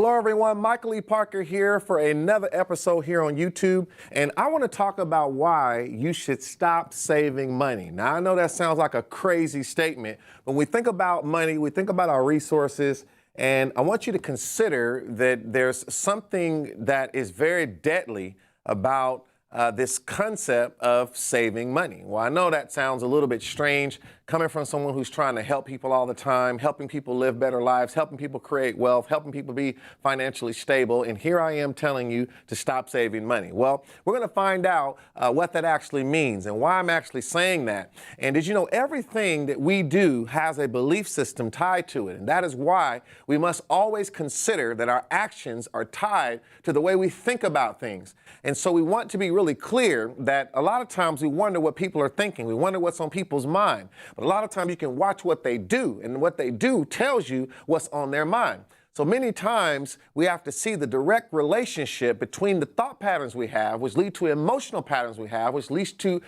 Hello everyone, Michael E. Parker here for another episode here on YouTube, and I want to talk about why you should stop saving money. Now I know that sounds like a crazy statement, but when we think about money, we think about our resources, and I want you to consider that there's something that is very deadly about this concept of saving money. Well, I know that sounds a little bit strange coming from someone who's trying to help people all the time, helping people live better lives, helping people create wealth, helping people be financially stable. And here I am telling you to stop saving money. Well, we're going to find out what that actually means and why I'm actually saying that. And did you know everything that we do has a belief system tied to it? And that is why we must always consider that our actions are tied to the way we think about things. And so we want to be really clear that a lot of times we wonder what people are thinking. We wonder what's on people's mind. But a lot of times you can watch what they do, and what they do tells you what's on their mind. So many times we have to see the direct relationship between the thought patterns we have, which lead to emotional patterns we have, which leads to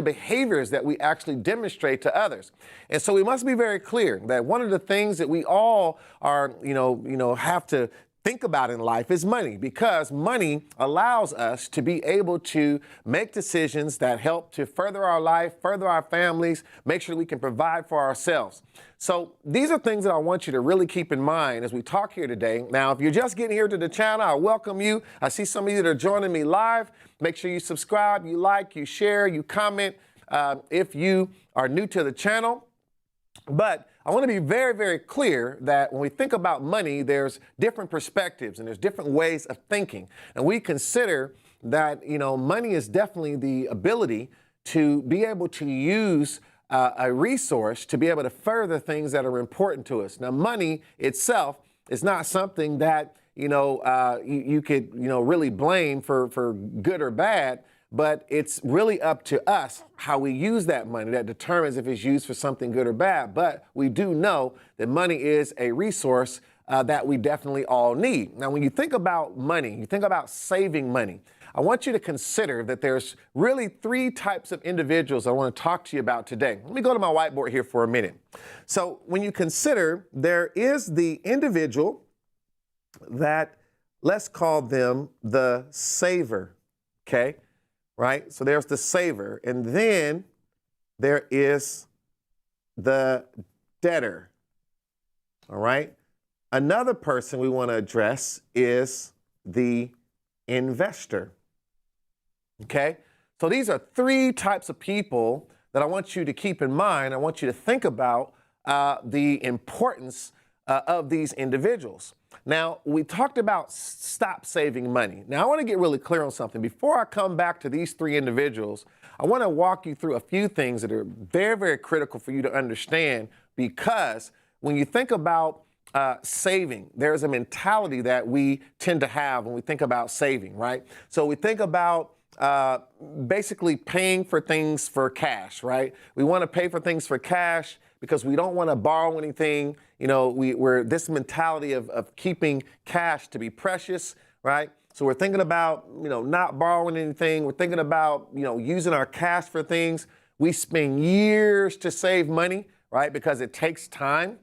behaviors that we actually demonstrate to others. And so we must be very clear that one of the things that we all are, have to think about in life is money, because money allows us to be able to make decisions that help to further our life, further our families, make sure we can provide for ourselves. So these are things that I want you to really keep in mind as we talk here today. Now, if you're just getting here to the channel, I welcome you. I see some of you that are joining me live. Make sure you subscribe, you like, you share, you comment if you are new to the channel. But I want to be very, very clear that when we think about money, there's different perspectives and there's different ways of thinking. And we consider that, money is definitely the ability to be able to use a resource to be able to further things that are important to us. Now, money itself is not something that, you could, really blame for good or bad. But it's really up to us how we use that money that determines if it's used for something good or bad. But we do know that money is a resource that we definitely all need. Now, when you think about money, you think about saving money, I want you to consider that there's really three types of individuals I want to talk to you about today. Let me go to my whiteboard here for a minute. So when you consider, there is the individual that, let's call them the saver, okay? Right? So there's the saver, and then there is the debtor. All right? Another person we want to address is the investor. Okay? So these are three types of people that I want you to keep in mind. I want you to think about the importance of these individuals. Now, we talked about stop saving money. Now, I want to get really clear on something. Before I come back to these three individuals, I want to walk you through a few things that are very, very critical for you to understand, because when you think about saving, there's a mentality that we tend to have when we think about saving, right? So we think about basically paying for things for cash, right? We want to pay for things for cash because we don't want to borrow anything. We're this mentality of keeping cash to be precious, right? So we're thinking about, not borrowing anything. We're thinking about, using our cash for things. We spend years to save money, right? Because it takes time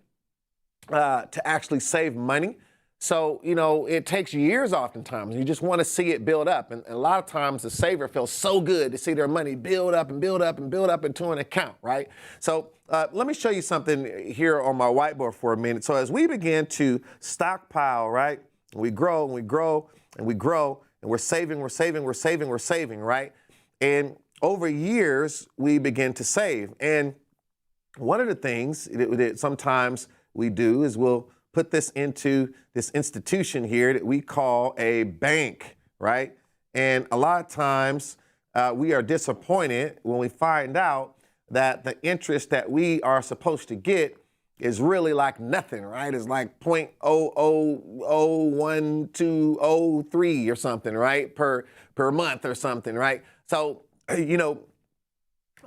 to actually save money. So, it takes years oftentimes. You just want to see it build up. And a lot of times the saver feels so good to see their money build up and build up and build up into an account, right? So let me show you something here on my whiteboard for a minute. So as we begin to stockpile, right, we grow and we grow and we grow, and we're saving, right? And over years, we begin to save. And one of the things that sometimes we do is we'll put this into this institution here that we call a bank, right? And a lot of times we are disappointed when we find out that the interest that we are supposed to get is really like nothing, right? It's like 0.001203 or something, right? Per month or something, right? So, a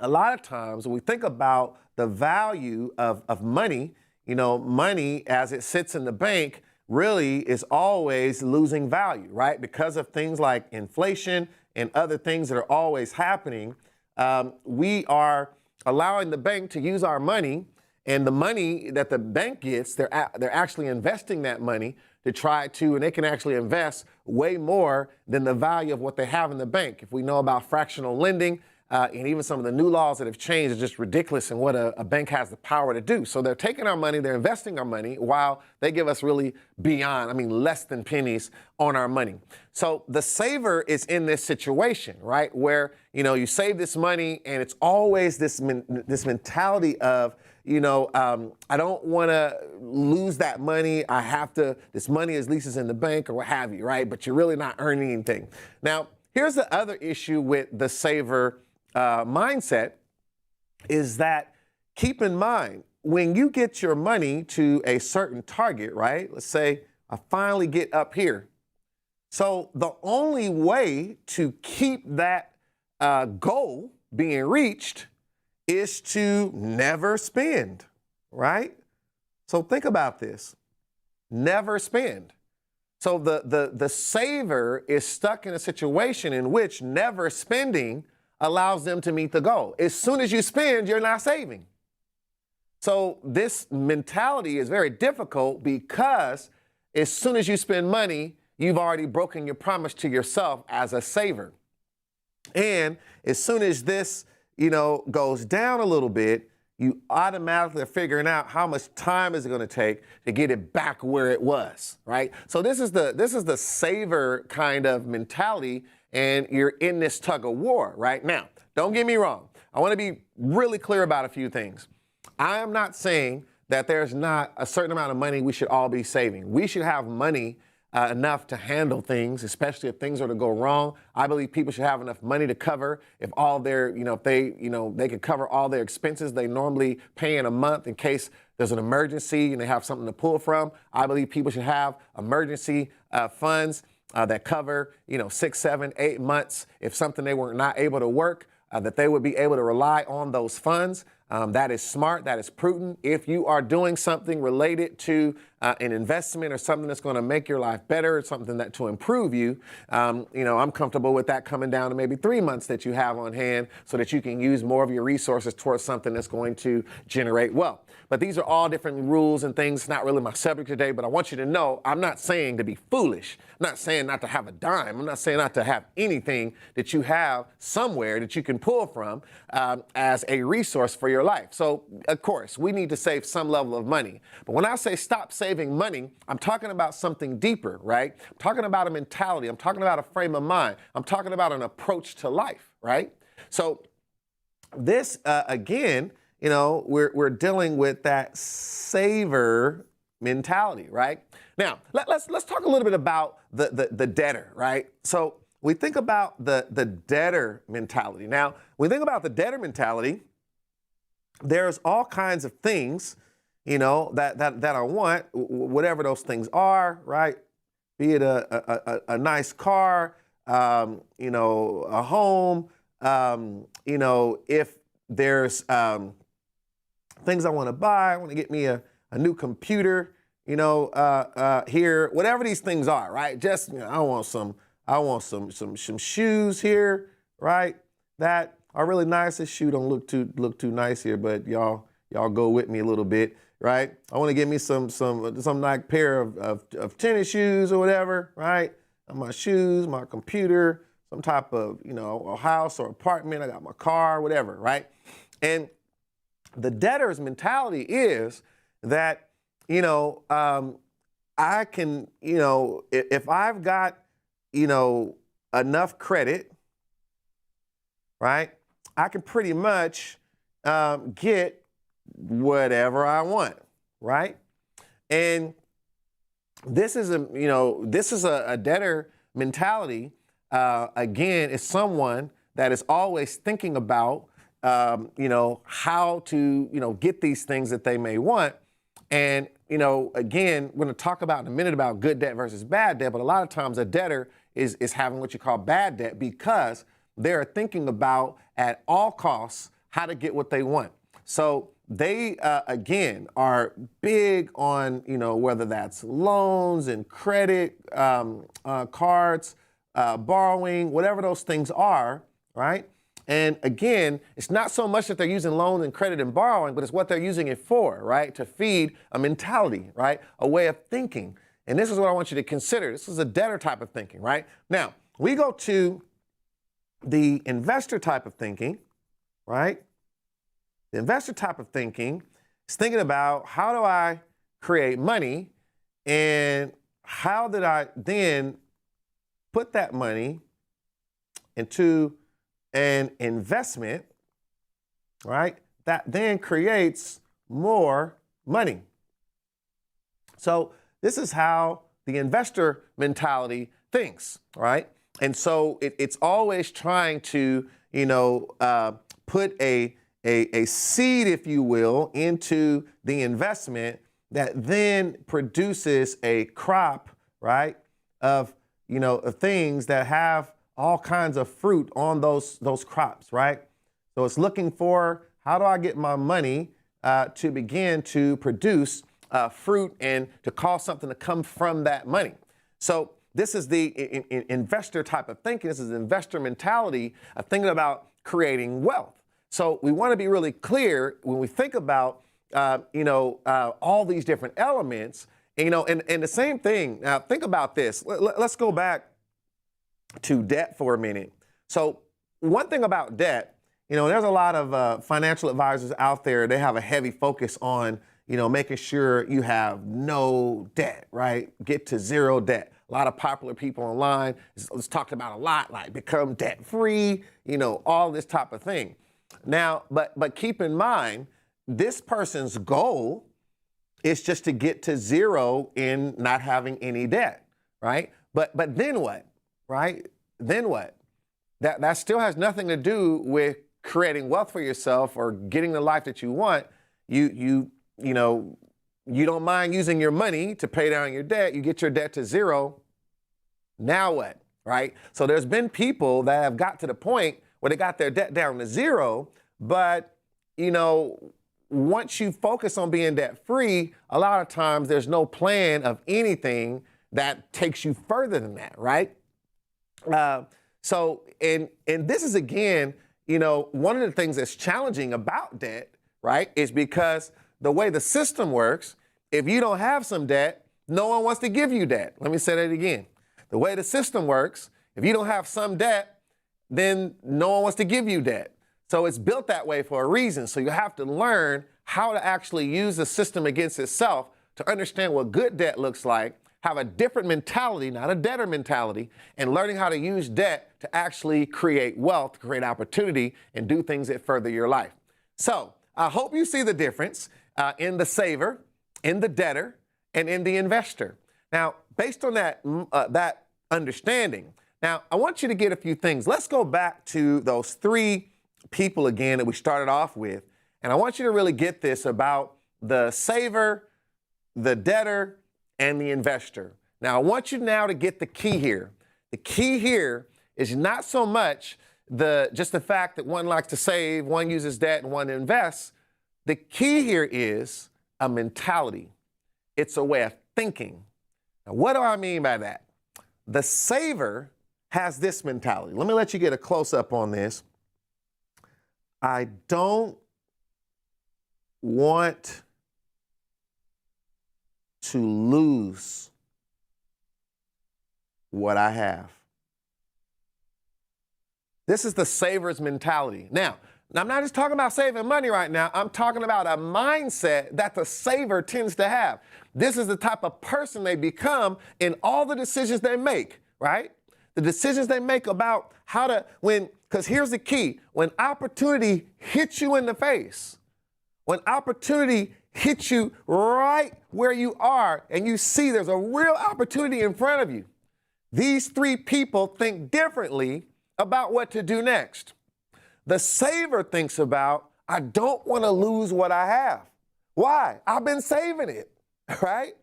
lot of times when we think about the value of money, money as it sits in the bank really is always losing value, right? Because of things like inflation and other things that are always happening, we are allowing the bank to use our money, and the money that the bank gets, they're actually investing that money to try to, and they can actually invest way more than the value of what they have in the bank. If we know about fractional lending, and even some of the new laws that have changed are just ridiculous in what a bank has the power to do. So they're taking our money, they're investing our money while they give us really less than pennies on our money. So the saver is in this situation, right? Where, you save this money and it's always this mentality of, I don't want to lose that money. This money at least is in the bank or what have you, right? But you're really not earning anything. Now, here's the other issue with the saver mindset is that, keep in mind, when you get your money to a certain target, right? Let's say I finally get up here. So the only way to keep that goal being reached is to never spend, right? So think about this. Never spend. So the saver is stuck in a situation in which never spending allows them to meet the goal. As soon as you spend, you're not saving. So this mentality is very difficult because as soon as you spend money, you've already broken your promise to yourself as a saver. And as soon as this, goes down a little bit, you automatically are figuring out how much time is it going to take to get it back where it was, right? So this is the saver kind of mentality, and you're in this tug of war right now. Don't get me wrong. I want to be really clear about a few things. I am not saying that there's not a certain amount of money we should all be saving. We should have money enough to handle things, especially if things are to go wrong. I believe people should have enough money to cover if all their, if they could cover all their expenses they normally pay in a month in case there's an emergency and they have something to pull from. I believe people should have emergency funds that cover, 6, 7, 8 months. If something they were not able to work, that they would be able to rely on those funds. That is smart, that is prudent. If you are doing something related to an investment or something that's going to make your life better, or something that to improve you, I'm comfortable with that coming down to maybe 3 months that you have on hand so that you can use more of your resources towards something that's going to generate wealth. But these are all different rules and things. It's not really my subject today, but I want you to know I'm not saying to be foolish. I'm not saying not to have a dime. I'm not saying not to have anything that you have somewhere that you can pull from as a resource for your life. So, of course, we need to save some level of money. But when I say stop saving money, I'm talking about something deeper, right? I'm talking about a mentality. I'm talking about a frame of mind. I'm talking about an approach to life, right? So this, again, we're dealing with that saver mentality, right? Now, let's talk a little bit about the debtor, right? So we think about the debtor mentality. Now, when we think about the debtor mentality, there's all kinds of things, that I want, whatever those things are, right? Be it a nice car, a home, if there's things I want to buy. I want to get me a new computer, here, whatever these things are, right? Just, I want some shoes here, right? That are really nice. This shoe don't look too nice here, but y'all go with me a little bit, right? I want to get me some nice pair of tennis shoes or whatever, right? My shoes, my computer, some type of, a house or apartment. I got my car, whatever, right? And the debtor's mentality is that, I can, if I've got, enough credit, right, I can pretty much get whatever I want, right? And this is a debtor mentality. Again, it's someone that is always thinking about how to, get these things that they may want. And, again, we're going to talk about in a minute about good debt versus bad debt, but a lot of times a debtor is having what you call bad debt because they're thinking about at all costs how to get what they want. So they, again, are big on, whether that's loans and credit cards, borrowing, whatever those things are, right? And again, it's not so much that they're using loans and credit and borrowing, but it's what they're using it for, right? To feed a mentality, right? A way of thinking. And this is what I want you to consider. This is a debtor type of thinking, right? Now, we go to the investor type of thinking, right? The investor type of thinking is thinking about, how do I create money, and how did I then put that money into an investment, right? That then creates more money. So this is how the investor mentality thinks, right? And so it's always trying to, put a seed, if you will, into the investment that then produces a crop, right, of things that have all kinds of fruit on those crops, right? So it's looking for, how do I get my money to begin to produce fruit and to cause something to come from that money. So this is the investor type of thinking. This is the investor mentality of thinking about creating wealth. So we want to be really clear when we think about, all these different elements, and the same thing. Now think about this. Let's go back to debt for a minute. So one thing about debt, there's a lot of financial advisors out there. They have a heavy focus on, making sure you have no debt, right? Get to zero debt. A lot of popular people online, it's talked about a lot, like become debt free, all this type of thing. Now, but keep in mind, this person's goal is just to get to zero in not having any debt, right? But then what, right? Then what? That still has nothing to do with creating wealth for yourself or getting the life that you want. You don't mind using your money to pay down your debt. You get your debt to zero. Now what, right? So there's been people that have got to the point where they got their debt down to zero, but, once you focus on being debt free, a lot of times there's no plan of anything that takes you further than that, right? So this is, again, one of the things that's challenging about debt, right, is because the way the system works, if you don't have some debt, no one wants to give you debt. Let me say that again. The way the system works, if you don't have some debt, then no one wants to give you debt. So it's built that way for a reason. So you have to learn how to actually use the system against itself to understand what good debt looks like, have a different mentality, not a debtor mentality, and learning how to use debt to actually create wealth, create opportunity, and do things that further your life. So I hope you see the difference in the saver, in the debtor, and in the investor. Now, based on that understanding, now I want you to get a few things. Let's go back to those three people again that we started off with, and I want you to really get this about the saver, the debtor, and the investor. Now, I want you now to get the key here. The key here is not so much just the fact that one likes to save, one uses debt, and one invests. The key here is a mentality. It's a way of thinking. Now, what do I mean by that? The saver has this mentality. Let me let you get a close-up on this. I don't want to lose what I have. This is the saver's mentality. Now, I'm not just talking about saving money right now. I'm talking about a mindset that the saver tends to have. This is the type of person they become in all the decisions they make, right? The decisions they make about because here's the key. When opportunity hits you in the face, when opportunity hits you right where you are and you see there's a real opportunity in front of you, these three people think differently about what to do next. The saver thinks about, I don't want to lose what I have. Why? I've been saving it, right?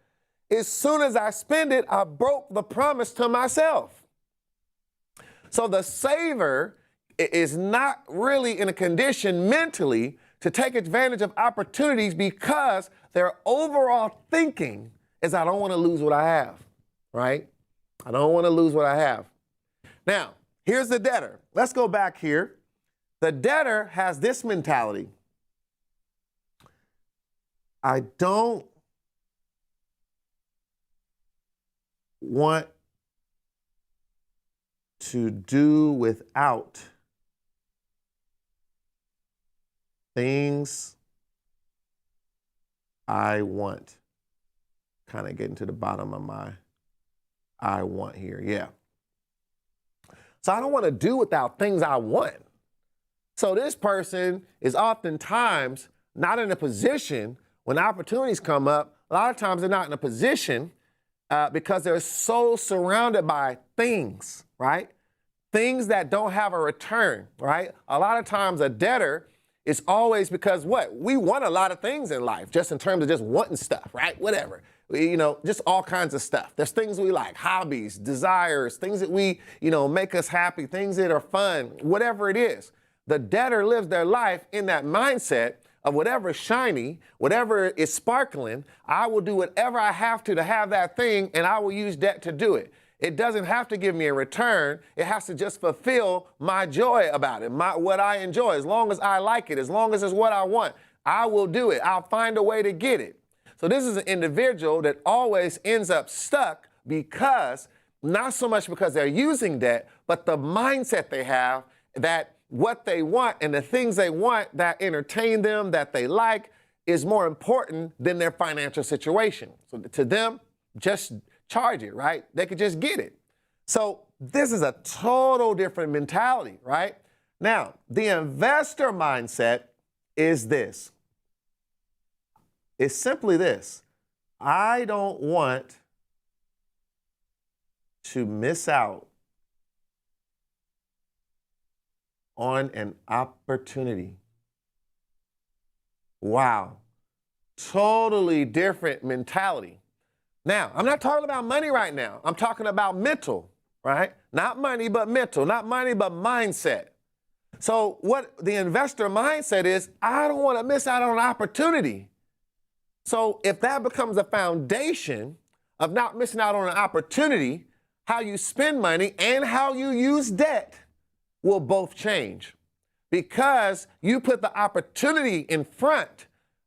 As soon as I spend it, I broke the promise to myself. So the saver is not really in a condition mentally to take advantage of opportunities because their overall thinking is, I don't want to lose what I have, right? I don't want to lose what I have. Now, here's the debtor. Let's go back here. The debtor has this mentality. I don't want to do without things I want. Kind of getting to the bottom of my I want here. Yeah. So I don't want to do without things I want. So this person is oftentimes not in a position when opportunities come up. A lot of times they're not in a position because they're so surrounded by things, right? Things that don't have a return, right? A lot of times a debtor is always because what? We want a lot of things in life, just in terms of just wanting stuff, right? Whatever. Just all kinds of stuff. There's things we like, hobbies, desires, things that we, make us happy, things that are fun, whatever it is. The debtor lives their life in that mindset of whatever is shiny, whatever is sparkling, I will do whatever I have to have that thing, and I will use debt to do it. It doesn't have to give me a return. It has to just fulfill my joy about it, what I enjoy. As long as I like it, as long as it's what I want, I will do it. I'll find a way to get it. So this is an individual that always ends up stuck because, not so much because they're using debt, but the mindset they have that what they want and the things they want that entertain them, that they like, is more important than their financial situation. So to them, just charge it, right? They could just get it. So this is a total different mentality, right? Now, the investor mindset is this. It's simply this. I don't want to miss out on an opportunity. Wow. Totally different mentality. Now, I'm not talking about money right now. I'm talking about mental, right? Not money, but mental. Not money, but mindset. So what the investor mindset is, I don't want to miss out on an opportunity. So if that becomes a foundation of not missing out on an opportunity, how you spend money and how you use debt will both change, because you put the opportunity in front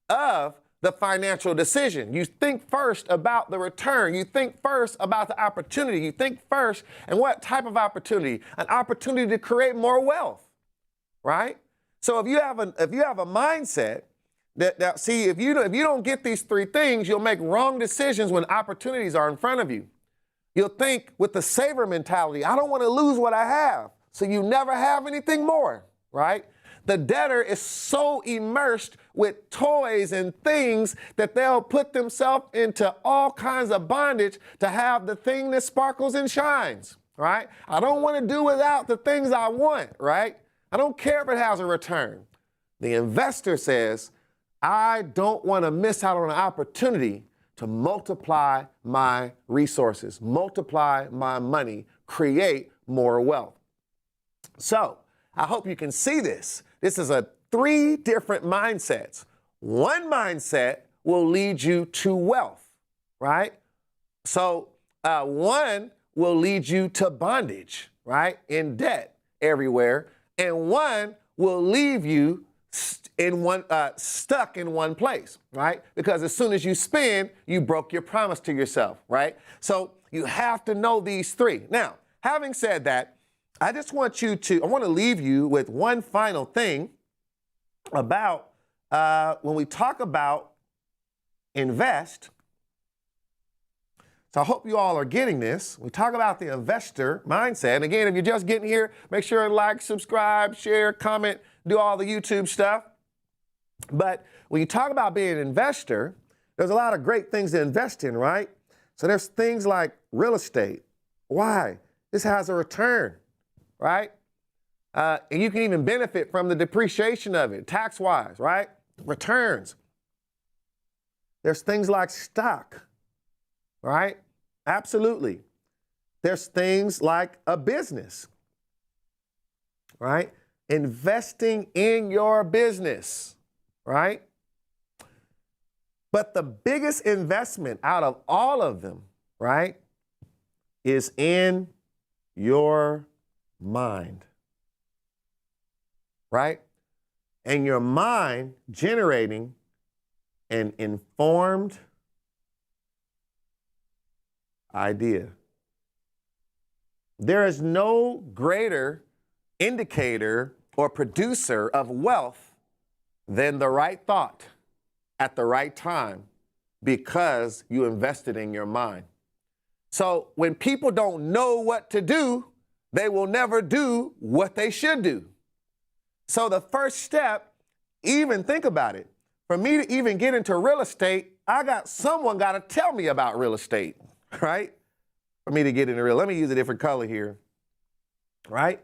of the financial decision. You think first about the return. You think first about the opportunity. You think first, and what type of opportunity? An opportunity to create more wealth, right? So if you have a mindset that see, if you don't get these three things, you'll make wrong decisions when opportunities are in front of you. You'll think with the saver mentality, I don't want to lose what I have. So you never have anything more, right? The debtor is so immersed with toys and things that they'll put themselves into all kinds of bondage to have the thing that sparkles and shines, right? I don't want to do without the things I want, right? I don't care if it has a return. The investor says, I don't want to miss out on an opportunity to multiply my resources, multiply my money, create more wealth. So I hope you can see this. This is three different mindsets. One mindset will lead you to wealth, right? So one will lead you to bondage, right? In debt everywhere. And one will leave you stuck in one place, right? Because as soon as you spend, you broke your promise to yourself, right? So you have to know these three. Now, having said that, I want to leave you with one final thing about when we talk about invest. So I hope you all are getting this. We talk about the investor mindset. And again, if you're just getting here, make sure to like, subscribe, share, comment, do all the YouTube stuff. But when you talk about being an investor, there's a lot of great things to invest in, right? So there's things like real estate. Why? This has a return, right? And you can even benefit from the depreciation of it, tax-wise, right? Returns. There's things like stock, right? Absolutely. There's things like a business, right? Investing in your business, right? But the biggest investment out of all of them, right, is in your mind, right? And your mind generating an informed idea. There is no greater indicator or producer of wealth than the right thought at the right time, because you invested in your mind. So when people don't know what to do, they will never do what they should do. So the first step, even think about it, for me to even get into real estate, someone got to tell me about real estate, right? For me to get into let me use a different color here, right?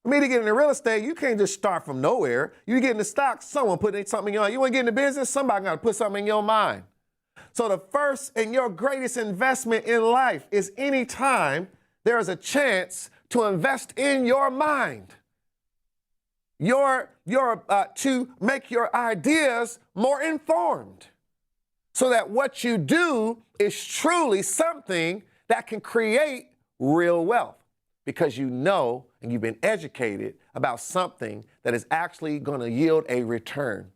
For me to get into real estate, you can't just start from nowhere. You get into stocks, someone put something in your mind. You want to get into business, somebody got to put something in your mind. So the first and your greatest investment in life is any time there is a chance to invest in your mind. To make your ideas more informed, so that what you do is truly something that can create real wealth, because you know and you've been educated about something that is actually going to yield a return.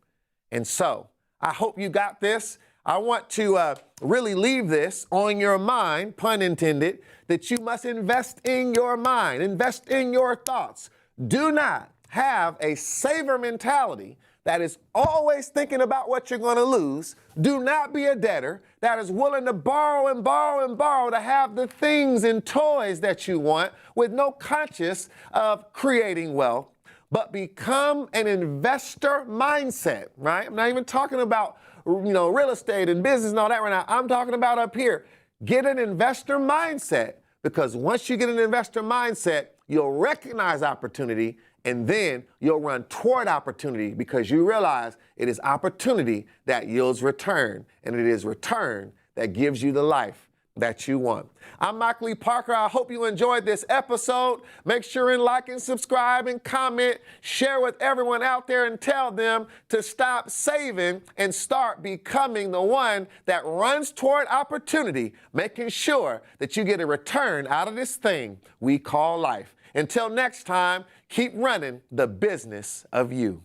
And so I hope you got this. I want to really leave this on your mind, pun intended, that you must invest in your mind, invest in your thoughts. Do not have a saver mentality that is always thinking about what you're going to lose. Do not be a debtor that is willing to borrow and borrow and borrow to have the things and toys that you want with no conscience of creating wealth, but become an investor mindset, right? I'm not even talking about, real estate and business and all that right now. I'm talking about up here. Get an investor mindset, because once you get an investor mindset, you'll recognize opportunity, and then you'll run toward opportunity, because you realize it is opportunity that yields return, and it is return that gives you the life that you want. I'm Mike Lee Parker. I hope you enjoyed this episode. Make sure and like and subscribe and comment. Share with everyone out there and tell them to stop saving and start becoming the one that runs toward opportunity, making sure that you get a return out of this thing we call life. Until next time, keep running the business of you.